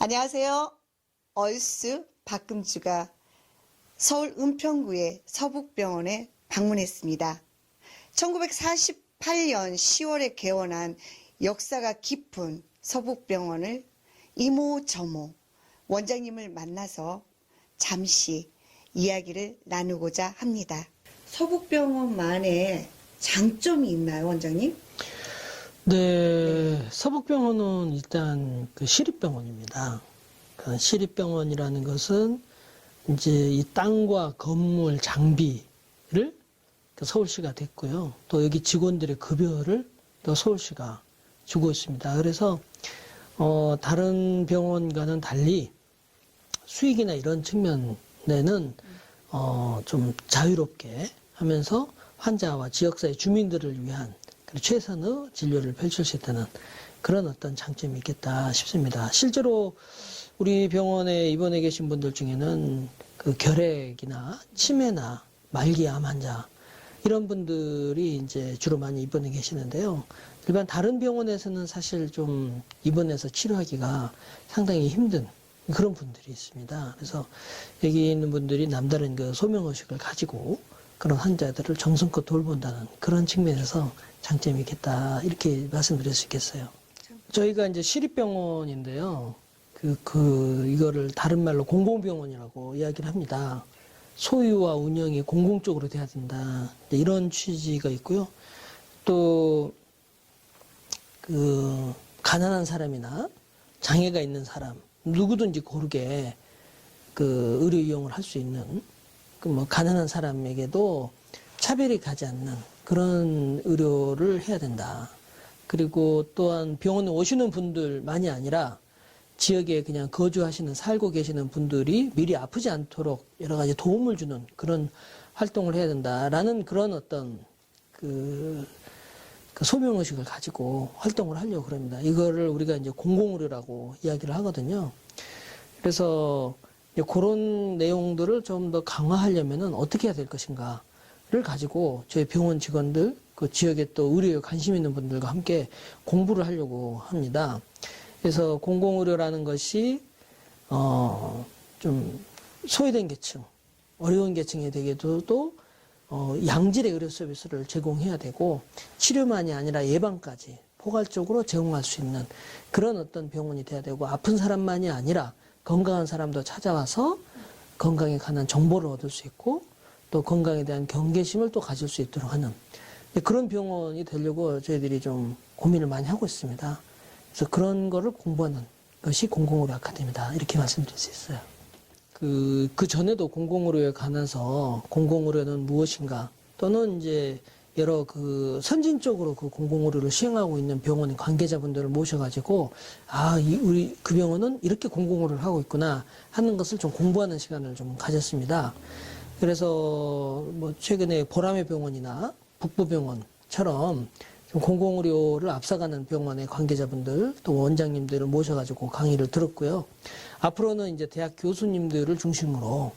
안녕하세요. 얼스 박금주가 서울 은평구의 서북병원에 방문했습니다. 1948년 10월에 개원한 역사가 깊은 서북병원을 이모저모 원장님을 만나서 잠시 이야기를 나누고자 합니다. 서북병원만의 장점이 있나요, 원장님? 네, 서북병원은 일단 그 시립병원입니다. 그 시립병원이라는 것은 이제 이 땅과 건물, 장비를 서울시가 됐고요. 또 여기 직원들의 급여를 또 서울시가 주고 있습니다. 그래서 다른 병원과는 달리 수익이나 이런 측면에는 좀 자유롭게 하면서 환자와 지역사회 주민들을 위한 최선의 진료를 펼칠 수 있다는 그런 어떤 장점이 있겠다 싶습니다. 실제로 우리 병원에 입원해 계신 분들 중에는 그 결핵이나 치매나 말기암 환자 이런 분들이 이제 주로 많이 입원해 계시는데요. 일반 다른 병원에서는 사실 좀 입원해서 치료하기가 상당히 힘든 그런 분들이 있습니다. 그래서 여기 있는 분들이 남다른 그 소명의식을 가지고 그런 환자들을 정성껏 돌본다는 그런 측면에서 장점이 있겠다 이렇게 말씀드릴 수 있겠어요. 저희가 이제 시립병원인데요. 이거를 다른 말로 공공병원이라고 이야기를 합니다. 소유와 운영이 공공적으로 돼야 된다. 이런 취지가 있고요. 또 가난한 사람이나 장애가 있는 사람 누구든지 고르게 의료 이용을 할 수 있는 가난한 사람에게도 차별이 가지 않는 그런 의료를 해야 된다. 그리고 또한 병원에 오시는 분들만이 아니라 지역에 그냥 살고 계시는 분들이 미리 아프지 않도록 여러 가지 도움을 주는 그런 활동을 해야 된다라는 그런 어떤 소명의식을 가지고 활동을 하려고 그럽니다. 이거를 우리가 이제 공공의료라고 이야기를 하거든요. 그래서 그런 내용들을 좀 더 강화하려면은 어떻게 해야 될 것인가를 가지고 저희 병원 직원들, 그 지역에 또 의료에 관심 있는 분들과 함께 공부를 하려고 합니다. 그래서 공공의료라는 것이 좀 소외된 계층, 어려운 계층에게도 양질의 의료 서비스를 제공해야 되고 치료만이 아니라 예방까지 포괄적으로 제공할 수 있는 그런 어떤 병원이 돼야 되고 아픈 사람만이 아니라 건강한 사람도 찾아와서 건강에 관한 정보를 얻을 수 있고 또 건강에 대한 경계심을 또 가질 수 있도록 하는 그런 병원이 되려고 저희들이 좀 고민을 많이 하고 있습니다. 그래서 그런 거를 공부하는 것이 공공의료 아카데미다 이렇게 말씀드릴 수 있어요. 그 전에도 공공의료에 관해서 공공의료는 무엇인가 또는 이제 여러 선진적으로 공공의료를 시행하고 있는 병원의 관계자분들을 모셔가지고 우리 그 병원은 이렇게 공공의료를 하고 있구나 하는 것을 좀 공부하는 시간을 좀 가졌습니다. 그래서 최근에 보람의 병원이나 북부병원처럼 좀 공공의료를 앞서가는 병원의 관계자분들 또 원장님들을 모셔가지고 강의를 들었고요. 앞으로는 이제 대학 교수님들을 중심으로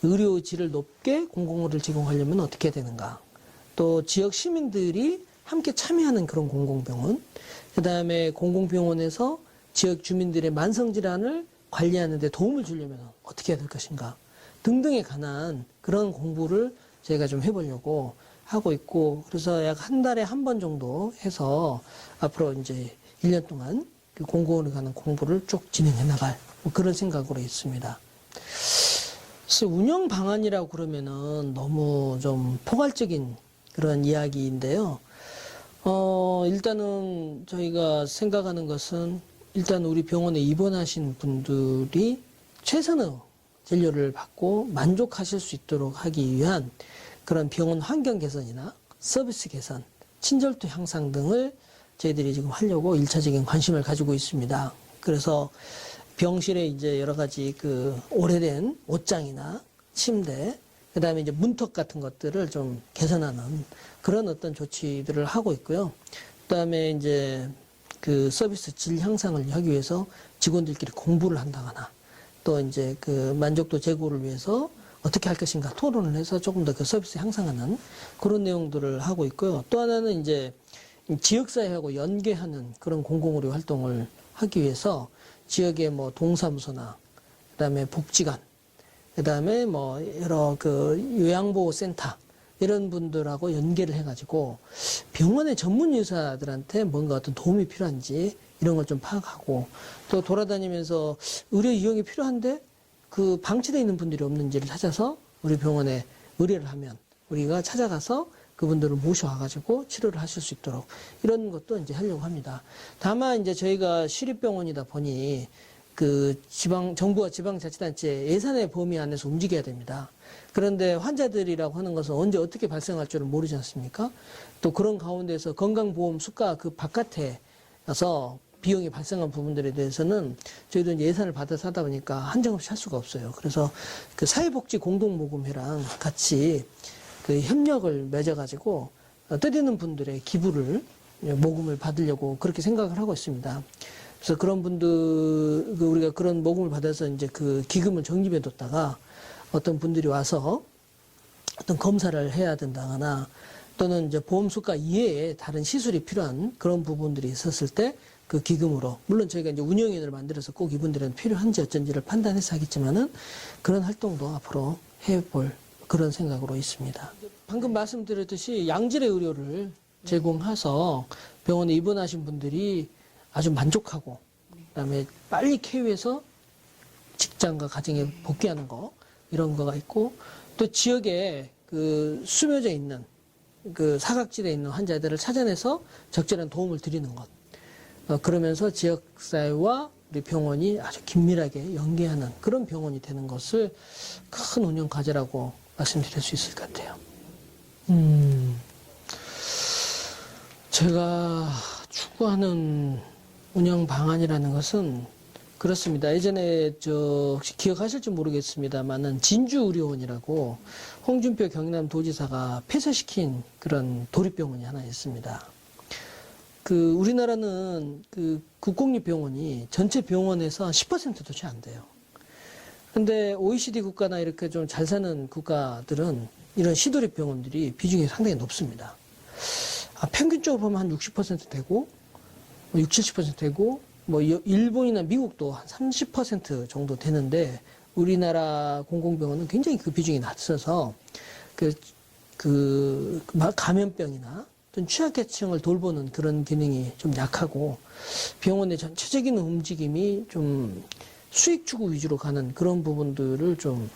의료 질을 높게 공공의료를 제공하려면 어떻게 해야 되는가. 또 지역 시민들이 함께 참여하는 그런 공공병원, 그 다음에 공공병원에서 지역 주민들의 만성질환을 관리하는 데 도움을 주려면 어떻게 해야 될 것인가 등등에 관한 그런 공부를 저희가 좀 해보려고 하고 있고, 그래서 약 한 달에 한 번 정도 해서 앞으로 이제 1년 동안 공공의료에 관한 공부를 쭉 진행해 나갈 그런 생각으로 있습니다. 그래서 운영 방안이라고 그러면은 너무 좀 포괄적인 그런 이야기인데요. 일단은 저희가 생각하는 것은 일단 우리 병원에 입원하신 분들이 최선의 진료를 받고 만족하실 수 있도록 하기 위한 그런 병원 환경 개선이나 서비스 개선, 친절도 향상 등을 저희들이 지금 하려고 1차적인 관심을 가지고 있습니다. 그래서 병실에 이제 여러 가지 오래된 옷장이나 침대, 그 다음에 이제 문턱 같은 것들을 좀 개선하는 그런 어떤 조치들을 하고 있고요. 그 다음에 이제 서비스 질 향상을 하기 위해서 직원들끼리 공부를 한다거나 또 이제 만족도 제고를 위해서 어떻게 할 것인가 토론을 해서 조금 더 서비스 향상하는 그런 내용들을 하고 있고요. 또 하나는 이제 지역사회하고 연계하는 그런 공공의료 활동을 하기 위해서 지역의 뭐 동사무소나 그다음에 복지관, 그다음에 뭐 여러 그 요양보호센터 이런 분들하고 연계를 해가지고 병원의 전문 의사들한테 뭔가 어떤 도움이 필요한지 이런 걸 좀 파악하고, 또 돌아다니면서 의료 이용이 필요한데 그 방치되어 있는 분들이 없는지를 찾아서 우리 병원에 의뢰를 하면 우리가 찾아가서 그분들을 모셔와가지고 치료를 하실 수 있도록 이런 것도 이제 하려고 합니다. 다만 이제 저희가 시립병원이다 보니 그 정부와 지방자치단체 예산의 범위 안에서 움직여야 됩니다. 그런데 환자들이라고 하는 것은 언제 어떻게 발생할 줄을 모르지 않습니까? 또 그런 가운데서 건강보험 수가 그 바깥에서 비용이 발생한 부분들에 대해서는 저희도 이제 예산을 받아서 하다 보니까 한정없이 할 수가 없어요. 그래서 그 사회복지 공동모금회랑 같이 그 협력을 맺어가지고 뜻있는 분들의 기부를, 모금을 받으려고 그렇게 생각을 하고 있습니다. 그래서 그런 분들, 우리가 그런 모금을 받아서 이제 그 기금을 적립해 뒀다가 어떤 분들이 와서 어떤 검사를 해야 된다거나 또는 이제 보험수가 이외에 다른 시술이 필요한 그런 부분들이 있었을 때 그 기금으로, 물론 저희가 이제 운영위원회를 만들어서 꼭 이분들은 필요한지 어쩐지를 판단해서 하겠지만은 그런 활동도 앞으로 해볼 그런 생각으로 있습니다. 방금 말씀드렸듯이 양질의 의료를 제공해서 병원에 입원하신 분들이 아주 만족하고 그다음에 빨리 쾌유해서 직장과 가정에 복귀하는 거, 이런 거가 있고, 또 지역에 그 숨어져 있는 그 사각지대에 있는 환자들을 찾아내서 적절한 도움을 드리는 것. 그러면서 지역사회와 우리 병원이 아주 긴밀하게 연계하는 그런 병원이 되는 것을 큰 운영 과제라고 말씀드릴 수 있을 것 같아요. 제가 추구하는 운영 방안이라는 것은 그렇습니다. 예전에 혹시 기억하실지 모르겠습니다만은 진주의료원이라고 홍준표 경남도지사가 폐쇄시킨 그런 도립병원이 하나 있습니다. 그 우리나라는 그 국공립병원이 전체 병원에서 10%도 채 안 돼요. 근데 OECD 국가나 이렇게 좀 잘 사는 국가들은 이런 시도립 병원들이 비중이 상당히 높습니다. 평균적으로 보면 한 60% 되고, 60, 70% 되고, 뭐 일본이나 미국도 한 30% 정도 되는데 우리나라 공공병원은 굉장히 그 비중이 낮아서 감염병이나 어떤 취약계층을 돌보는 그런 기능이 좀 약하고, 병원의 전체적인 움직임이 좀 수익 추구 위주로 가는 그런 부분들을 좀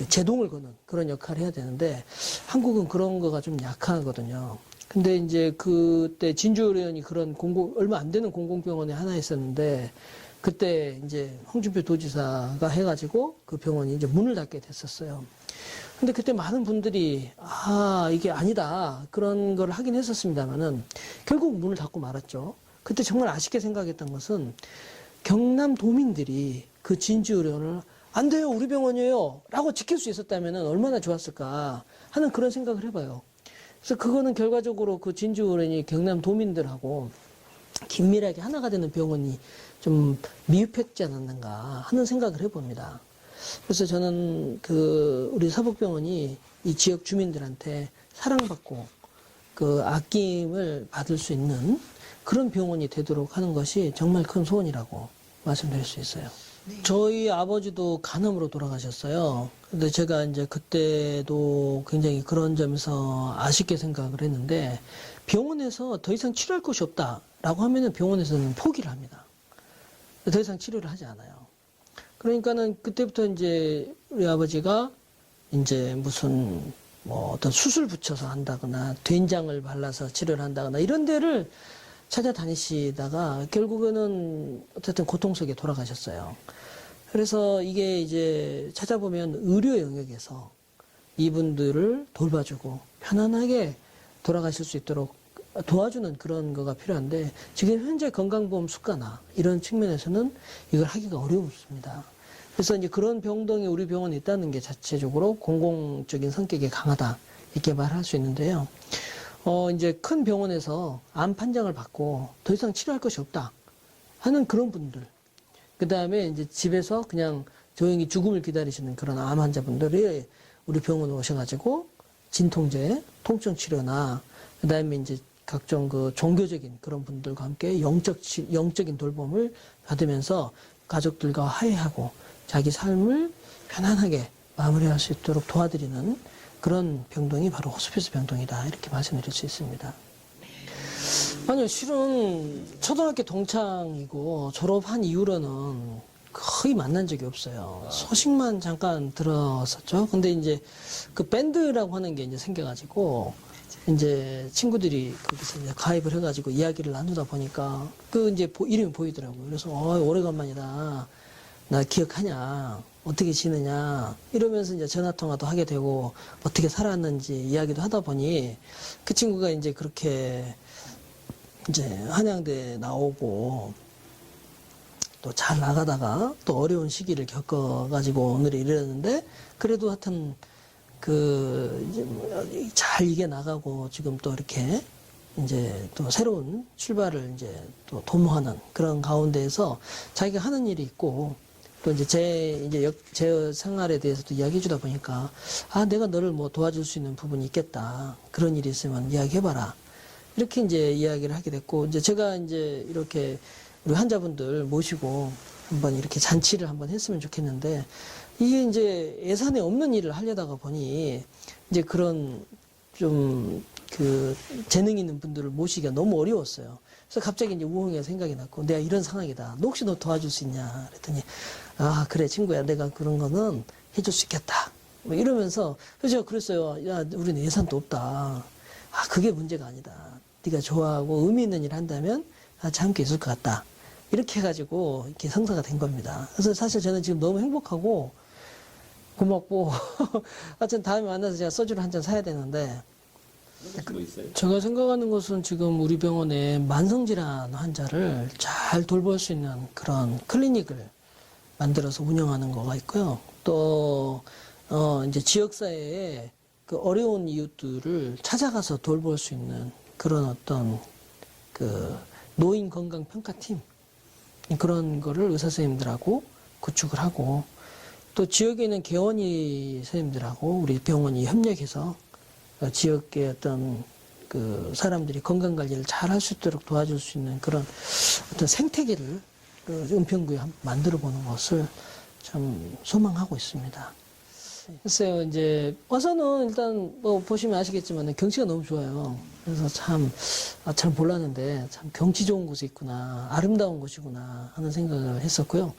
제동을 거는 그런 역할을 해야 되는데 한국은 그런 거가 좀 약하거든요. 근데 이제 그때 진주의료원이 그런 얼마 안 되는 공공병원에 하나 있었는데, 그때 이제 홍준표 도지사가 해가지고 그 병원이 이제 문을 닫게 됐었어요. 근데 그때 많은 분들이 이게 아니다 그런 걸 하긴 했었습니다만은 결국 문을 닫고 말았죠. 그때 정말 아쉽게 생각했던 것은 경남도민들이 그 진주의료원을 안 돼요, 우리 병원이에요 라고 지킬 수 있었다면 얼마나 좋았을까 하는 그런 생각을 해봐요. 그래서 그거는 결과적으로 그 진주의료원이 경남도민들하고 긴밀하게 하나가 되는 병원이 좀 미흡했지 않았는가 하는 생각을 해봅니다. 그래서 저는 우리 서북병원이 이 지역 주민들한테 사랑받고 그 아낌을 받을 수 있는 그런 병원이 되도록 하는 것이 정말 큰 소원이라고 말씀드릴 수 있어요. 네. 저희 아버지도 간암으로 돌아가셨어요. 근데 제가 이제 그때도 굉장히 그런 점에서 아쉽게 생각을 했는데, 병원에서 더 이상 치료할 것이 없다라고 하면은 병원에서는 포기를 합니다. 더 이상 치료를 하지 않아요. 그러니까는 그때부터 이제 우리 아버지가 이제 무슨 뭐 어떤 수술 붙여서 한다거나 된장을 발라서 치료를 한다거나 이런 데를 찾아다니시다가 결국에는 어쨌든 고통 속에 돌아가셨어요. 그래서 이게 이제 찾아보면 의료 영역에서 이분들을 돌봐주고 편안하게 돌아가실 수 있도록 도와주는 그런 거가 필요한데, 지금 현재 건강보험 수가나 이런 측면에서는 이걸 하기가 어렵습니다. 그래서 이제 그런 병동이 우리 병원에 있다는 게 자체적으로 공공적인 성격이 강하다 이렇게 말할 수 있는데요. 이제 큰 병원에서 암 판정을 받고 더 이상 치료할 것이 없다 하는 그런 분들, 그 다음에 이제 집에서 그냥 조용히 죽음을 기다리시는 그런 암 환자분들이 우리 병원에 오셔가지고 진통제, 통증 치료나 그 다음에 이제 각종 그 종교적인 그런 분들과 함께 영적인 돌봄을 받으면서 가족들과 화해하고 자기 삶을 편안하게 마무리할 수 있도록 도와드리는 그런 병동이 바로 호스피스 병동이다. 이렇게 말씀드릴 수 있습니다. 아니요, 실은 초등학교 동창이고 졸업한 이후로는 거의 만난 적이 없어요. 소식만 잠깐 들었었죠. 근데 이제 그 밴드라고 하는 게 이제 생겨가지고 이제 친구들이 거기서 이제 가입을 해가지고 이야기를 나누다 보니까 그 이제 이름이 보이더라고요. 그래서 오래간만이다. 나 기억하냐? 어떻게 지내냐? 이러면서 이제 전화 통화도 하게 되고 어떻게 살았는지 이야기도 하다 보니 그 친구가 이제 그렇게 이제 한양대 나오고 또 잘 나가다가 또 어려운 시기를 겪어가지고 오늘에 이르렀는데 그래도 하여튼 잘 이겨 나가고 지금 또 이렇게 이제 또 새로운 출발을 이제 또 도모하는 그런 가운데에서 자기가 하는 일이 있고 또 이제 제 생활에 대해서도 이야기해 주다 보니까 아, 내가 너를 뭐 도와줄 수 있는 부분이 있겠다. 그런 일이 있으면 이야기해봐라. 이렇게 이제 이야기를 하게 됐고 이제 제가 이제 이렇게 우리 환자분들 모시고 한번 이렇게 잔치를 한번 했으면 좋겠는데 이게 이제 예산에 없는 일을 하려다가 보니 이제 그런 좀 그 재능 있는 분들을 모시기가 너무 어려웠어요. 그래서 갑자기 이제 우홍이가 생각이 났고 내가 이런 상황이다. 너 혹시 너 도와줄 수 있냐? 그랬더니 아, 그래 친구야. 내가 그런 거는 해줄 수 있겠다. 뭐 이러면서 그래서 제가 그랬어요. 야, 우리는 예산도 없다. 아, 그게 문제가 아니다. 네가 좋아하고 의미 있는 일 한다면 같이 함께 있을 것 같다. 이렇게 해가지고 이렇게 성사가 된 겁니다. 그래서 사실 저는 지금 너무 행복하고 고맙고 하여튼 다음에 만나서 제가 소주를 한 잔 사야 되는데 뭐 있어요? 제가 생각하는 것은 지금 우리 병원에 만성질환 환자를 잘 돌볼 수 있는 그런 클리닉을 만들어서 운영하는 거가 있고요. 또 이제 지역사회에 그 어려운 이웃들을 찾아가서 돌볼 수 있는 그런 어떤 그 노인 건강 평가팀 그런 거를 의사 선생님들하고 구축을 하고 또 지역에 있는 개원의 선생님들하고 우리 병원이 협력해서 지역의 어떤 그 사람들이 건강 관리를 잘 할 수 있도록 도와줄 수 있는 그런 어떤 생태계를 그 은평구에 만들어 보는 것을 참 소망하고 있습니다. 글쎄요, 이제 와서는 일단 뭐 보시면 아시겠지만 경치가 너무 좋아요. 그래서 참 몰랐는데 참 경치 좋은 곳에 있구나, 아름다운 곳이구나 하는 생각을 했었고요.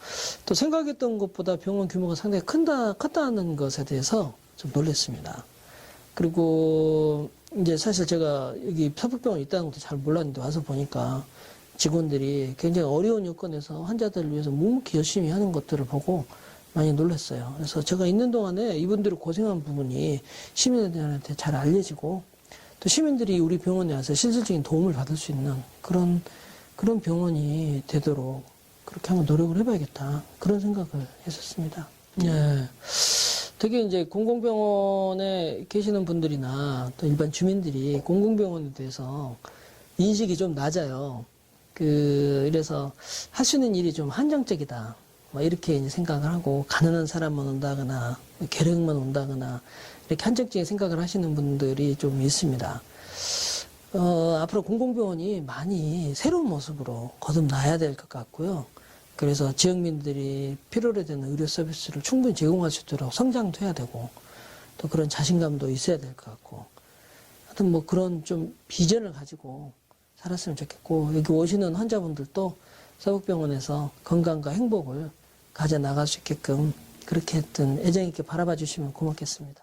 또 생각했던 것보다 병원 규모가 상당히 컸다는 것에 대해서 좀 놀랐습니다. 그리고 이제 사실 제가 여기 서북병원에 있다는 것도 잘 몰랐는데 와서 보니까 직원들이 굉장히 어려운 여건에서 환자들을 위해서 묵묵히 열심히 하는 것들을 보고 많이 놀랐어요. 그래서 제가 있는 동안에 이분들이 고생한 부분이 시민들한테 잘 알려지고 또 시민들이 우리 병원에 와서 실질적인 도움을 받을 수 있는 그런 병원이 되도록 그렇게 한번 노력을 해봐야겠다. 그런 생각을 했었습니다. 예. 되게 이제 공공병원에 계시는 분들이나 또 일반 주민들이 공공병원에 대해서 인식이 좀 낮아요. 그래서 할 수 있는 일이 좀 한정적이다. 뭐 이렇게 이제 생각을 하고 가난한 사람만 온다거나 계력만 온다거나 이렇게 한정적인 생각을 하시는 분들이 좀 있습니다. 앞으로 공공병원이 많이 새로운 모습으로 거듭나야 될 것 같고요. 그래서 지역민들이 필요로 되는 의료 서비스를 충분히 제공할 수 있도록 성장도 해야 되고 또 그런 자신감도 있어야 될 것 같고 하여튼 뭐 그런 좀 비전을 가지고 살았으면 좋겠고 여기 오시는 환자분들도 서북병원에서 건강과 행복을 가져 나갈 수 있게끔 그렇게 했던 애정 있게 바라봐 주시면 고맙겠습니다.